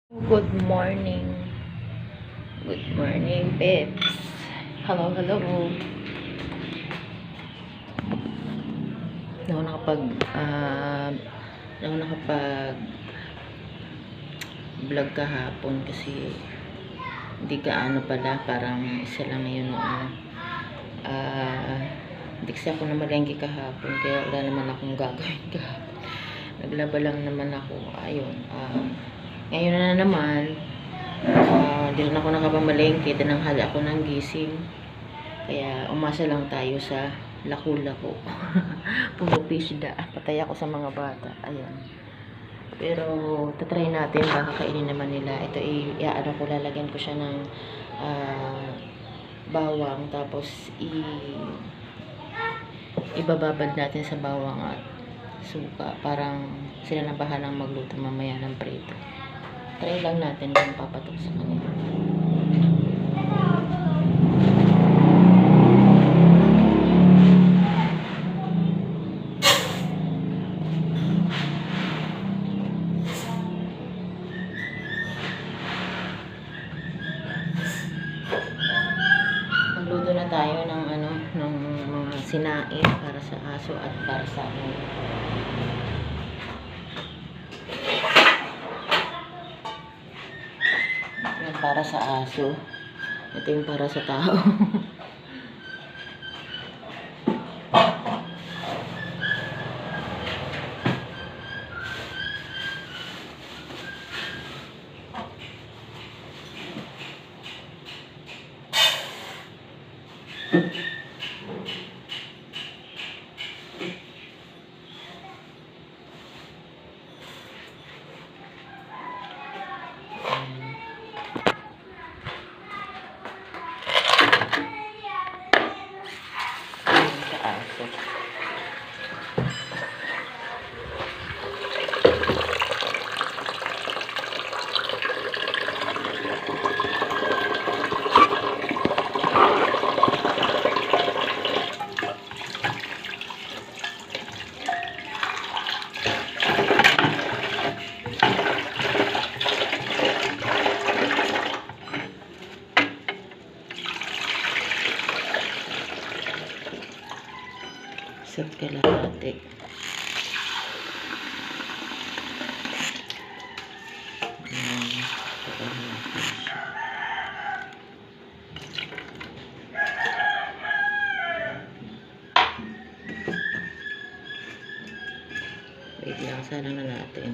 Good morning. Good morning, babes. Hello, hello. Hindi ako nakapag vlog kahapon kasi hindi gaano pala, parang isa lang yun noon. Hindi kasi ako namalengke kahapon kaya wala naman akong gagawin kahapon. Naglaba lang naman ako. Ayun. Ngayon na naman, hindi na ako nakapamalengke, tinanghali ako ng gising. Kaya umasa lang tayo sa lako-lako. Pumapisda. Patay ako sa mga bata. Ayan. Pero tatry natin, baka kainin naman nila. Ito i-ano ko, lalagyan ko siya ng bawang, tapos ibababad natin sa bawang at suka. Parang sila na bahalang magluto mamaya ng prito. Try lang natin kung papatok sa kanila. Magluto na tayo ng ng mga sinain para sa aso at para sa amin. Para sa aso, ito yung para sa tao. Isa't kalahati. Wait lang, sana na natin.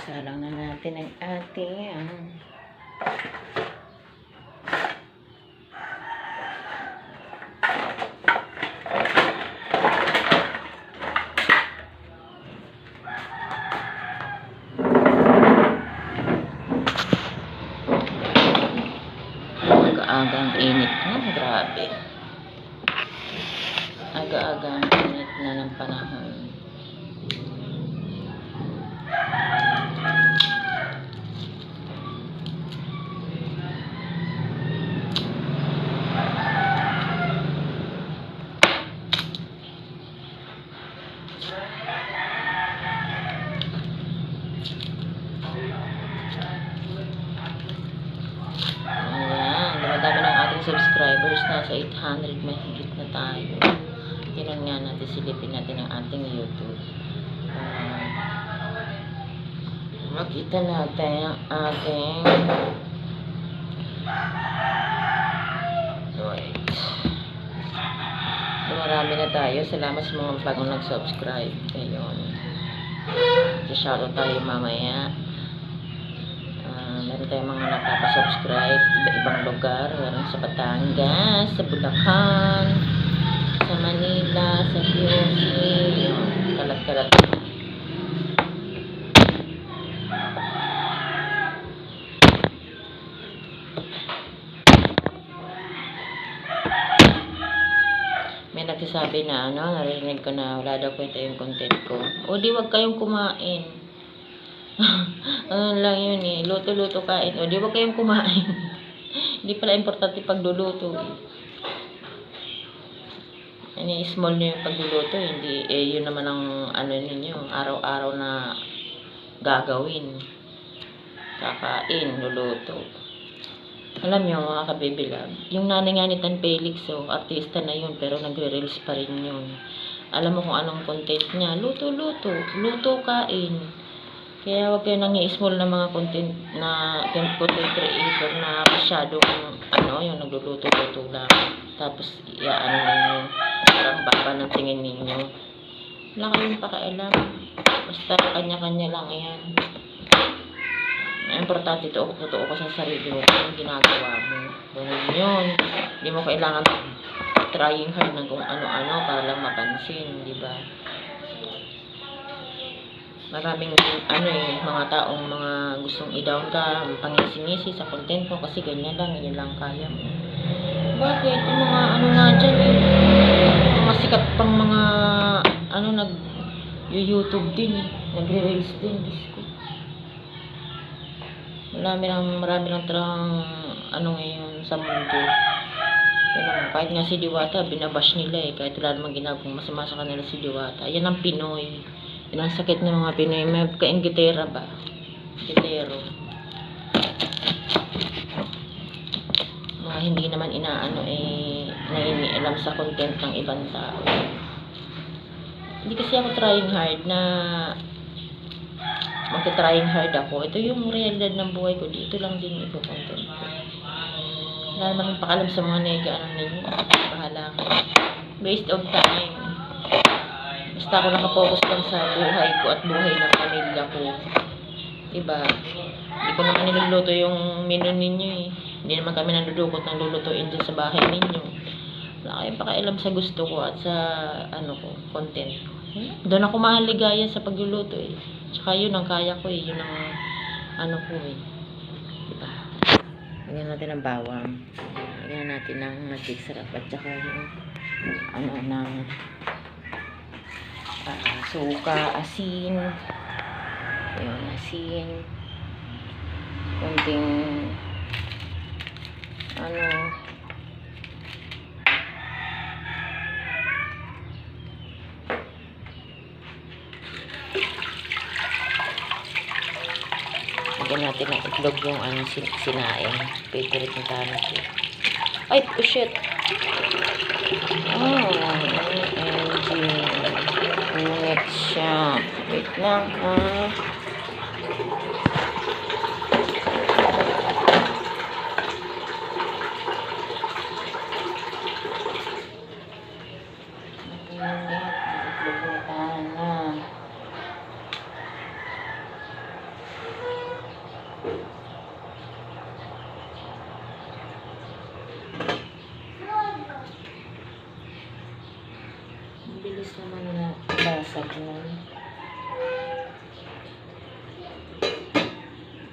Salang na natin ang ating aga-agang init na, grabe. Aga-agang init na ng panahon. subscribers. Nasa 800 mahigit na tayo. Tingnan nga natin, silipin natin ang ating YouTube. Makita natin ang ating wait. Marami na tayo. Salamat sa mga bagong nag-subscribe. Ayun. Shoutout tayo mamaya. Meron tayong mga napapasubscribe. Iba-ibang lugar. Meron sa Batangas, sa Bulacan, sa Manila, sa QC. Kalat-kalat. May nagsasabi na narinig ko na wala daw kwenta yung content ko. O di wag kayong kumain. Ano lang yun eh. Luto-luto kain. O di wag kayong kumain. Hindi pala importante pagluluto eh. Small nyo yung pagluluto. Hindi yun naman ang ninyo. Araw-araw na gagawin. Kakain, luluto. Alam nyo mga kabibilab, yung nanay nga ni Tan Felix, artista na yun, pero nagre-reels pa rin yun. Alam mo kung anong content niya, luto-luto, luto kain. Kaya wag kayo nang i-small na mga content creator na masyadong yung nagluluto-luto lang. Tapos ninyo, parang baba ng tingin ninyo. Wala kayong pakialam. Basta kanya-kanya lang yan. Importante totoo ka sa sarili mo kung ginagawa mo. Ganun yun. Hindi mo kailangan trying hard ng kung ano-ano para lang mapansin, di ba? Maraming mga taong mga gustong i-down ka, pangisi-ngisi sa content mo kasi ganyan lang kaya mo. Bakit? Yung mga nga dyan mga sikat pang mga nag-YouTube din nagre-reels din, Diyos ko. Marami lang talagang ngayon sa mundo. Kahit nga si Diwata, binabash nila kahit wala namang ginagawang masama sa kanila si Diwata. Yan ang Pinoy. Yan ang sakit ng mga Pinoy. May kaingitera ba? Gitero. Mga hindi naman naiinialam sa content ng ibang tao. Hindi kasi ako trying hard na magta-trying hard ako. Ito yung realidad ng buhay ko. Dito lang din iko-content ko. Wala naman pakalam sa mga nega ninyo. Bahala ka. Waste of time. Basta ako nakapokus lang sa buhay ko at buhay ng pamilya ko. Diba? Hindi ko naman niluluto yung menu ninyo eh. Hindi naman kami nandudukot ng lulutuin dyan sa bahay ninyo. Wala kayong pakialam sa gusto ko at sa content ko. Doon ako mahaligaya sa pagluluto eh. Tsaka yun ang kaya ko eh. Yun ang ko eh. Diba? Lagyan natin ng bawang. Lagyan natin ng magic sarap. At tsaka yung ng suka, asin. Ayun, asin. Kunting lagyan natin ng itlog yung sinaing. Favorite ng tanong ko. Ay, oh shit. OMG. Init siya. Wait lang, bilis naman na basag nun.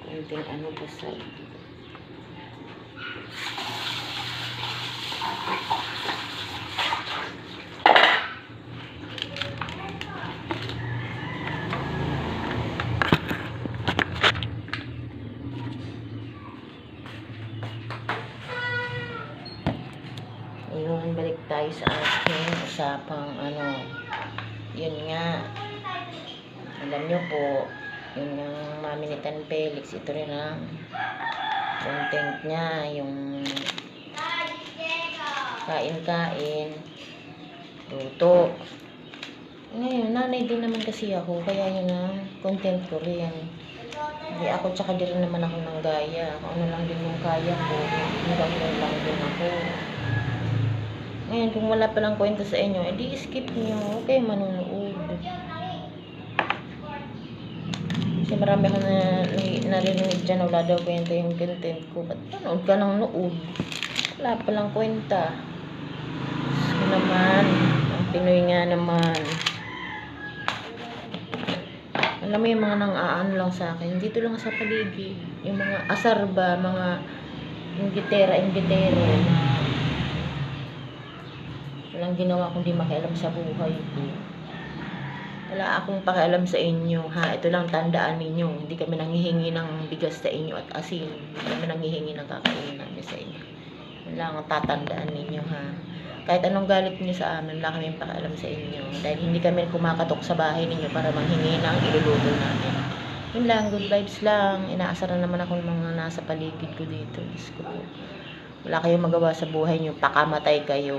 Kunting basag. Ayun, balik tayo sa ating usapang yun nga, alam nyo po, yun yung mami ni Tan Felix, ito rin ang content niya, yung kain-kain, luto. Ngayon, nanay din naman kasi ako, kaya yun na, content ko rin. Hindi ako, tsaka din naman ako ng gaya. Kung ano lang din yung kaya ko, hanggang doon lang din ako. Ngayon, kung wala palang kwento sa inyo, edi skip nyo, okay, manonood. Kasi marami akong narinig dyan, wala daw kwenta yung content ko. Ba't panood ka ng nood? Wala palang kwenta. So naman, ang Pinoy nga naman. Alam mo yung mga nang-aano lang sa akin, dito lang sa paligid. Yung mga asar ba, mga inggitera na walang ginawa kundi makialam sa buhay ko. Wala akong pakialam sa inyo, ha? Ito lang tandaan ninyo. Hindi kami nanghihingi ng bigas sa inyo at asin. Hindi kami nanghihingi ng kakainin namin sa inyo. Wala akong tatandaan ninyo, ha? Kahit anong galit niyo sa amin, wala kami pakialam sa inyo. Dahil hindi kami kumakatok sa bahay ninyo para manghingi ng iluluto namin. Yun lang, good vibes lang. Inaasaran naman ako ng mga nasa paligid ko dito. Diyos ko po. Wala kayong magawa sa buhay niyo, pakamatay kayo.